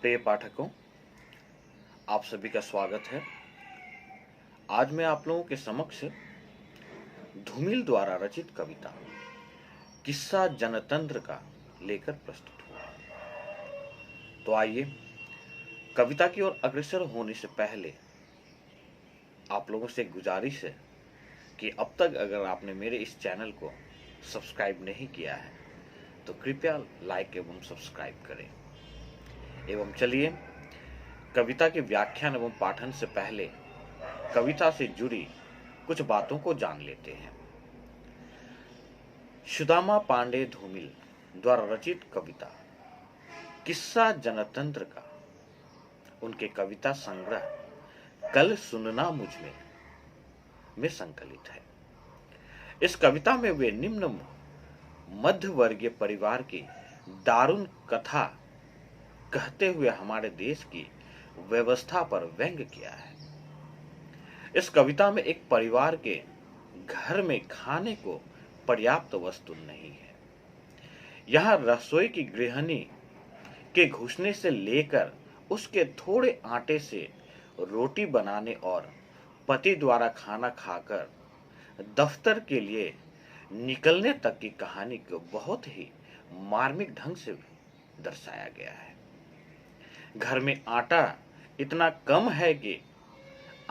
प्रिय पाठकों, आप सभी का स्वागत है। आज मैं आप लोगों के समक्ष धूमिल द्वारा रचित कविता किस्सा जनतंत्र का लेकर प्रस्तुत हुआ। तो आइए, कविता की ओर अग्रसर होने से पहले आप लोगों से एक गुजारिश है कि अब तक अगर आपने मेरे इस चैनल को सब्सक्राइब नहीं किया है तो कृपया लाइक एवं सब्सक्राइब करें। एवं चलिए, कविता के व्याख्यान एवं पाठन से पहले कविता से जुड़ी कुछ बातों को जान लेते हैं। सुदामा पांडे धूमिल द्वारा रचित कविता किस्सा जनतंत्र का उनके कविता संग्रह कल सुनना मुझ में संकलित है। इस कविता में वे निम्न मध्य वर्गीय परिवार की दारुण कथा कहते हुए हमारे देश की व्यवस्था पर व्यंग्य किया है। इस कविता में एक परिवार के घर में खाने को पर्याप्त वस्तु नहीं है। यहाँ रसोई की गृहिणी के घुसने से लेकर उसके थोड़े आटे से रोटी बनाने और पति द्वारा खाना खाकर दफ्तर के लिए निकलने तक की कहानी को बहुत ही मार्मिक ढंग से दर्शाया गया है। घर में आटा इतना कम है कि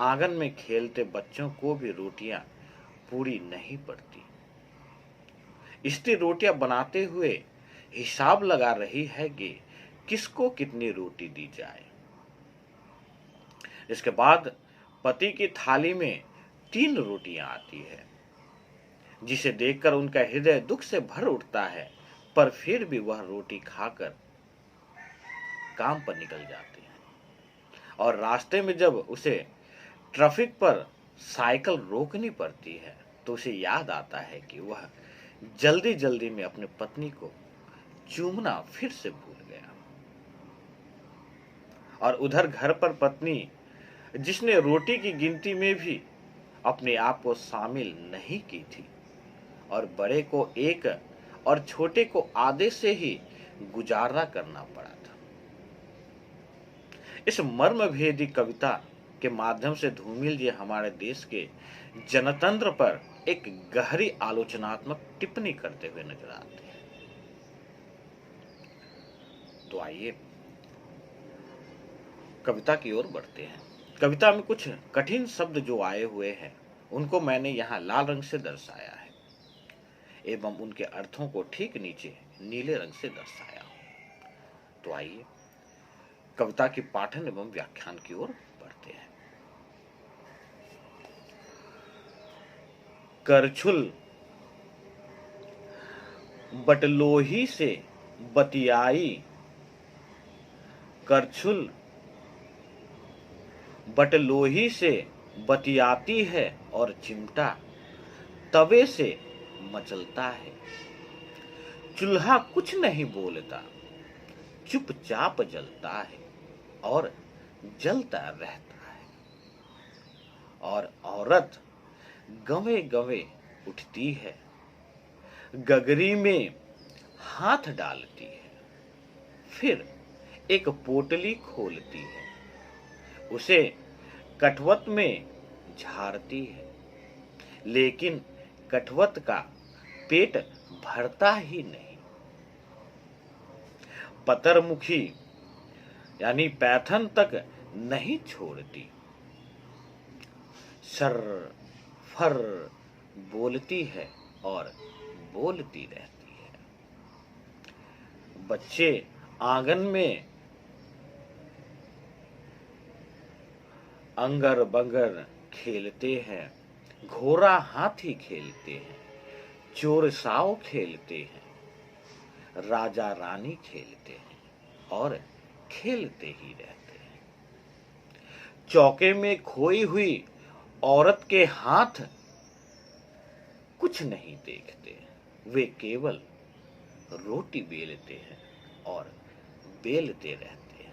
आंगन में खेलते बच्चों को भी रोटियां पूरी नहीं पड़ती। स्त्री रोटियां बनाते हुए हिसाब लगा रही है कि किसको कितनी रोटी दी जाए। इसके बाद पति की थाली में 3 रोटियां आती है, जिसे देखकर उनका हृदय दुख से भर उठता है, पर फिर भी वह रोटी खाकर काम पर निकल जाते हैं। और रास्ते में जब उसे ट्रैफिक पर साइकिल रोकनी पड़ती है तो उसे याद आता है कि वह जल्दी जल्दी में अपनी पत्नी को चूमना फिर से भूल गया। और उधर घर पर पत्नी, जिसने रोटी की गिनती में भी अपने आप को शामिल नहीं की थी और बड़े को एक और छोटे को आधे से ही गुजारा करना पड़ा था। इस मर्मभेदी कविता के माध्यम से धूमिल जी हमारे देश के जनतंत्र पर एक गहरी आलोचनात्मक टिप्पणी करते हुए नजर आते हैं। तो आइए कविता की ओर बढ़ते हैं। कविता में कुछ कठिन शब्द जो आए हुए हैं उनको मैंने यहाँ लाल रंग से दर्शाया है एवं उनके अर्थों को ठीक नीचे नीले रंग से दर्शाया हूं। तो आइए कविता की पाठन एवं व्याख्यान की ओर बढ़ते हैं। करछुल बटलोही से बतियाई, करछुल बटलोही से बतियाती है और चिमटा तवे से मचलता है। चूल्हा कुछ नहीं बोलता, चुपचाप जलता है और जलता रहता है। और औरत गवे गवे उठती है, गगरी में हाथ डालती है, फिर एक पोटली खोलती है, उसे कठवत में झाड़ती है, लेकिन कठवत का पेट भरता ही नहीं। पतरमुखी यानी पैथन तक नहीं छोड़ती, सर फर बोलती है और बोलती रहती है। बच्चे आंगन में अंगर बंगर खेलते हैं, घोड़ा हाथी खेलते हैं, चोर साव खेलते हैं, राजा रानी खेलते हैं और खेलते ही रहते हैं। चौके में खोई हुई औरत के हाथ कुछ नहीं देखते, वे केवल रोटी बेलते हैं और बेलते रहते हैं।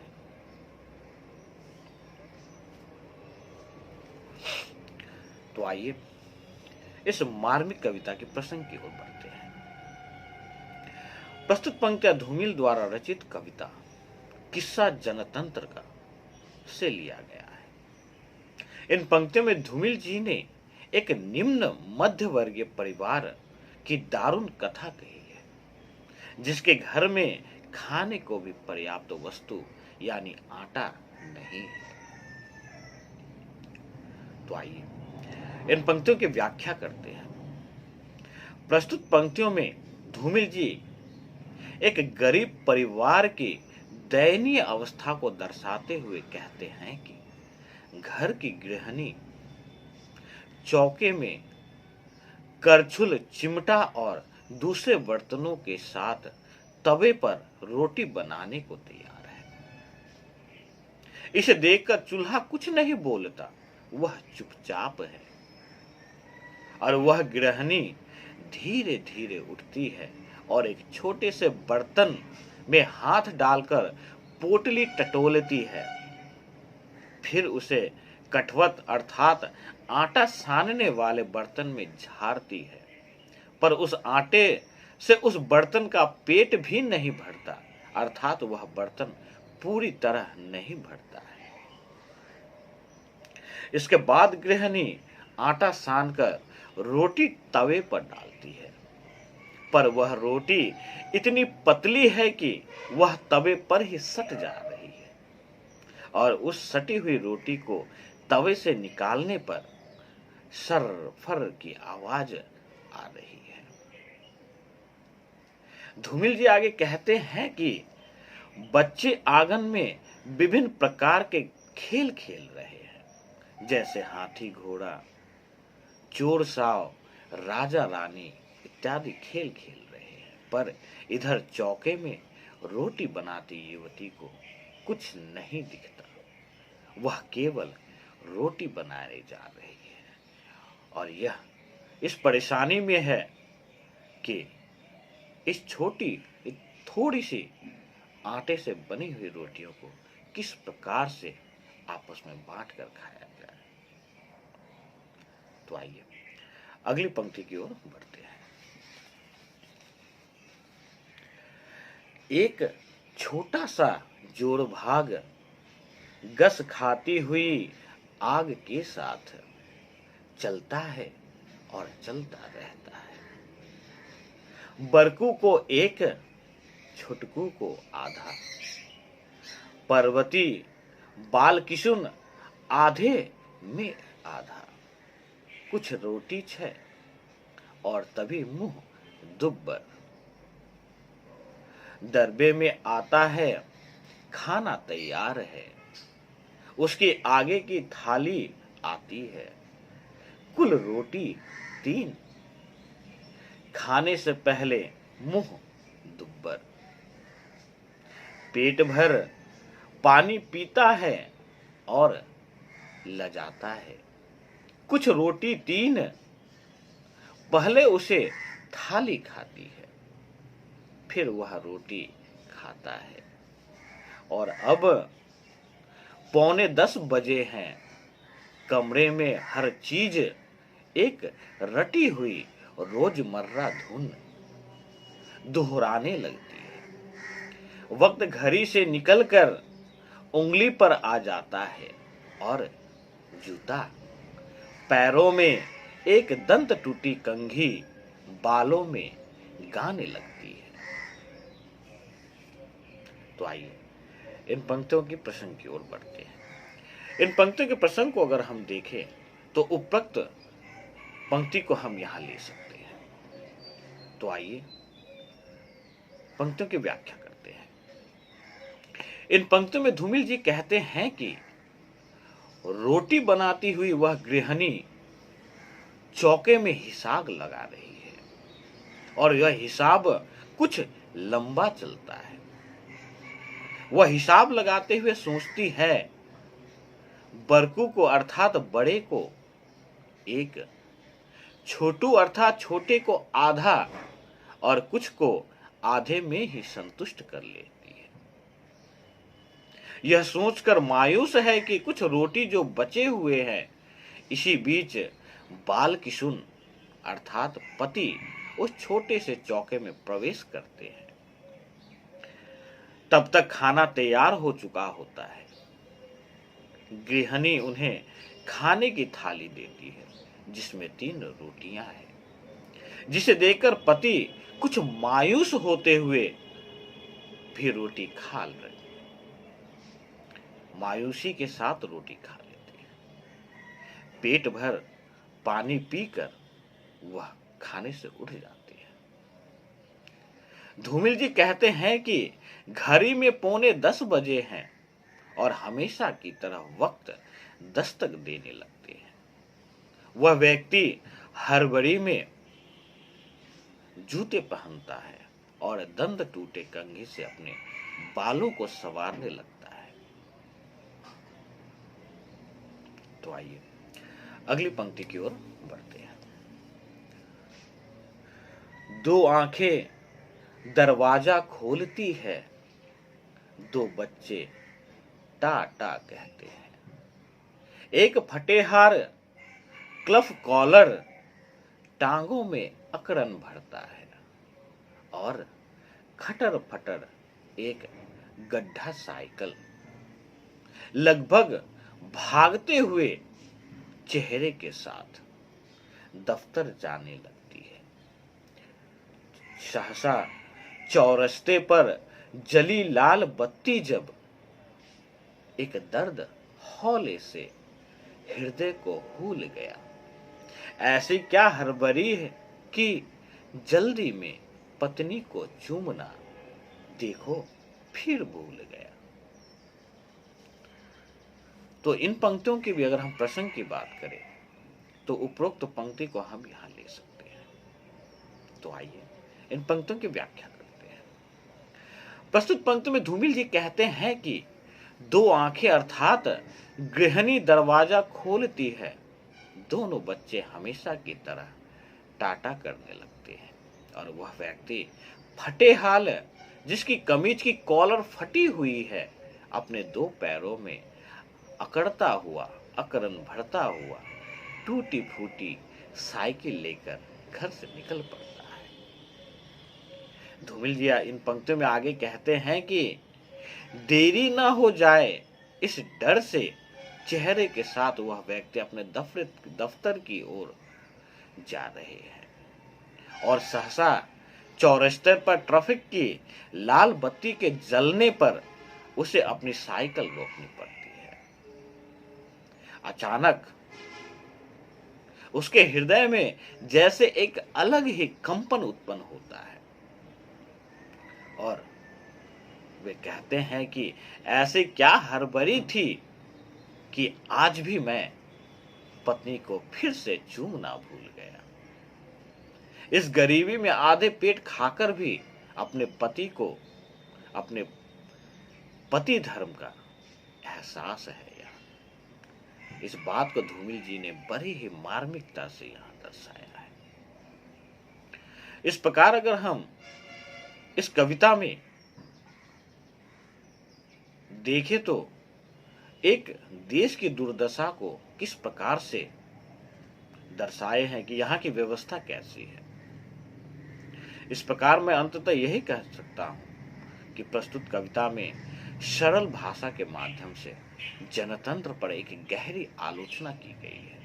तो आइए इस मार्मिक कविता के प्रसंग की ओर बढ़ते हैं। प्रस्तुत पंक्तियां धूमिल द्वारा रचित कविता किस्सा जनतंत्र का से लिया गया है। इन पंक्तियों में धूमिल जी ने एक निम्न मध्य वर्गीय परिवार की दारुण कथा कही है, जिसके घर में खाने को भी पर्याप्त वस्तु यानी आटा नहीं है। तो आइए इन पंक्तियों की व्याख्या करते हैं। प्रस्तुत पंक्तियों में धूमिल जी एक गरीब परिवार की दयनीय अवस्था को दर्शाते हुए कहते हैं कि घर की गृहिणी चौके में करछुल, चिमटा और दूसरे बर्तनों के साथ तवे पर रोटी बनाने को तैयार है। इसे देखकर चूल्हा कुछ नहीं बोलता, वह चुपचाप है और वह गृहिणी धीरे धीरे उठती है और एक छोटे से बर्तन में हाथ डालकर पोटली टटोलती है, फिर उसे कठवत अर्थात आटा सानने वाले बर्तन में झारती है, पर उस आटे से उस बर्तन का पेट भी नहीं भरता, अर्थात वह बर्तन पूरी तरह नहीं भरता है। इसके बाद गृहिणी आटा सानकर रोटी तवे पर डालती है, पर वह रोटी इतनी पतली है कि वह तवे पर ही सट जा रही है और उस सटी हुई रोटी को तवे से निकालने पर सरफर की आवाज आ रही है। धूमिल जी आगे कहते हैं कि बच्चे आंगन में विभिन्न प्रकार के खेल खेल रहे हैं, जैसे हाथी घोड़ा, चोर साव, राजा रानी इत्यादि खेल खेल रहे हैं, पर इधर चौके में रोटी बनाती युवती को कुछ नहीं दिखता। वह केवल रोटी बनाने जा रही है और यह इस परेशानी में है कि इस थोड़ी सी आटे से बनी हुई रोटियों को किस प्रकार से आपस में बांट कर खाया जाए। तो आइए अगली पंक्ति की ओर बढ़ते हैं। एक छोटा सा जोड़ भाग गस खाती हुई आग के साथ चलता है और चलता रहता है। बरकू को एक, छुटकू को आधा, पर्वती बालकिशुन आधे में आधा, कुछ रोटी छे और तभी मुंह दुब्बर। दरबे में आता है, खाना तैयार है, उसके आगे की थाली आती है, कुल रोटी 3, खाने से पहले मुंह दुब्बर। पेट भर पानी पीता है और लजाता है, कुछ रोटी 3, पहले उसे थाली खाती है, फिर वह रोटी खाता है। और अब 9:45 बजे हैं, कमरे में हर चीज एक रटी हुई रोजमर्रा धुन दोहराने लगती है। वक्त घड़ी से निकलकर उंगली पर आ जाता है और जूता, पैरों में एक दंत टूटी कंघी बालों में गाने लगती है। तो आइए इन पंक्तियों की प्रसंग की ओर बढ़ते हैं। इन पंक्तियों के प्रसंग को अगर हम देखें तो उपरोक्त पंक्ति को हम यहां ले सकते हैं। तो आइए पंक्तियों की व्याख्या करते हैं। इन पंक्तियों में धूमिल जी कहते हैं कि रोटी बनाती हुई वह गृहिणी चौके में हिसाब लगा रही है और यह हिसाब कुछ लंबा चलता है। वह हिसाब लगाते हुए सोचती है, बरकू को अर्थात बड़े को 1, छोटू अर्थात छोटे को आधा और कुछ को आधे में ही संतुष्ट कर लेती है। यह सोचकर मायूस है कि कुछ रोटी जो बचे हुए हैं, इसी बीच बालकिशुन अर्थात पति उस छोटे से चौके में प्रवेश करते हैं। तब तक खाना तैयार हो चुका होता है। गृहिणी उन्हें खाने की थाली देती है जिसमें 3 रोटियां हैं, जिसे देखकर पति कुछ मायूस होते हुए भी रोटी खा रहे, मायूसी के साथ रोटी खा लेते हैं। पेट भर पानी पीकर वह खाने से उठ जाती है। धूमिल जी कहते हैं कि घड़ी में 9:45 बजे हैं और हमेशा की तरह वक्त दस्तक देने लगते हैं। वह व्यक्ति हड़बड़ी में जूते पहनता है और दंड टूटे कंघी से अपने बालों को संवारने लगता है। तो आइए अगली पंक्ति की ओर बढ़ते हैं। 2 आंखें दरवाजा खोलती है, 2 बच्चे टा टा कहते हैं। एक फटेहार क्लफ कॉलर टांगों में अकड़न भरता है और खटर फटर एक गड्ढा साइकिल लगभग भागते हुए चेहरे के साथ दफ्तर जाने लगती है। सहसा चौरस्ते पर जली लाल बत्ती जब एक दर्द हौले से हृदय को हूल गया। ऐसी क्या हड़बड़ी है कि जल्दी में पत्नी को चूमना देखो फिर भूल गया। तो इन पंक्तियों की भी अगर हम प्रसंग की बात करें तो उपरोक्त पंक्ति को हम यहां ले सकते हैं। तो आइए इन पंक्तियों की व्याख्या करते हैं। प्रस्तुत पंक्ति में धूमिल जी कहते हैं कि 2 आंखें अर्थात गृहिणी दरवाजा खोलती है, दोनों बच्चे हमेशा की तरह टाटा करने लगते हैं और वह व्यक्ति फटे हाल जिसकी कमीज की कॉलर फटी हुई है अपने 2 पैरों में अकड़ता हुआ अकरन भरता हुआ टूटी फूटी साइकिल लेकर घर से निकल पड़ता है। धूमिल जी इन पंक्तियों में आगे कहते हैं कि देरी ना हो जाए इस डर से चेहरे के साथ वह व्यक्ति अपने दफ्तर की ओर जा रहे हैं और सहसा चौरस्ते पर ट्रैफिक की लाल बत्ती के जलने पर उसे अपनी साइकिल रोकनी पड़ती है। अचानक उसके हृदय में जैसे एक अलग ही कंपन उत्पन्न होता है और वे कहते हैं कि ऐसे क्या हड़बड़ी थी कि आज भी मैं पत्नी को फिर से चूमना भूल गया। इस गरीबी में आधे पेट खाकर भी अपने पति को अपने पति धर्म का एहसास है। यहाँ इस बात को धूमिल जी ने बड़ी ही मार्मिकता से यहाँ दर्शाया है। इस प्रकार अगर हम इस कविता में देखें तो एक देश की दुर्दशा को किस प्रकार से दर्शाए हैं कि यहाँ की व्यवस्था कैसी है। इस प्रकार मैं अंततः यही कह सकता हूं कि प्रस्तुत कविता में सरल भाषा के माध्यम से जनतंत्र पर एक गहरी आलोचना की गई है।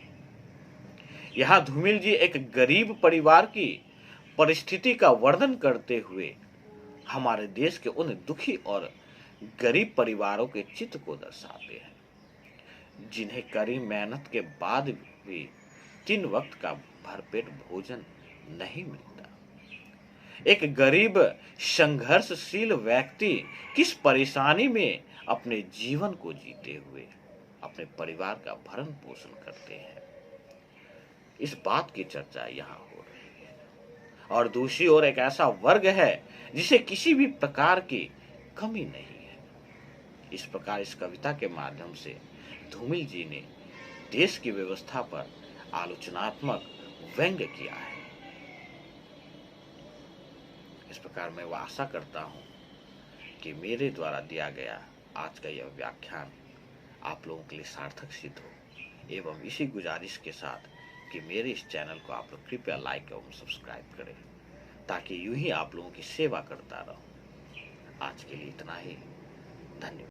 यहाँ धूमिल जी एक गरीब परिवार की परिस्थिति का वर्णन करते हुए हमारे देश के उन दुखी और गरीब परिवारों के चित्र को दर्शाते हैं जिन्हें कड़ी मेहनत के बाद भी 3 वक्त का भरपेट भोजन नहीं मिलता। एक गरीब संघर्षशील व्यक्ति किस परेशानी में अपने जीवन को जीते हुए अपने परिवार का भरण पोषण करते हैं, इस बात की चर्चा यहाँ हो रही है। और दूसरी ओर एक ऐसा वर्ग है जिसे किसी भी प्रकार की कमी नहीं है। इस प्रकार इस कविता के माध्यम से धूमिल जी ने देश की व्यवस्था पर आलोचनात्मक व्यंग्य किया है। इस प्रकार मैं आशा करता हूं कि मेरे द्वारा दिया गया आज का यह व्याख्यान आप लोगों के लिए सार्थक सिद्ध हो एवं इसी गुजारिश के साथ कि मेरे इस चैनल को आप लोग कृपया लाइक एवं सब्सक्राइब करें ताकि यूं ही आप लोगों की सेवा करता रहूं। आज के लिए इतना ही। धन्यवाद।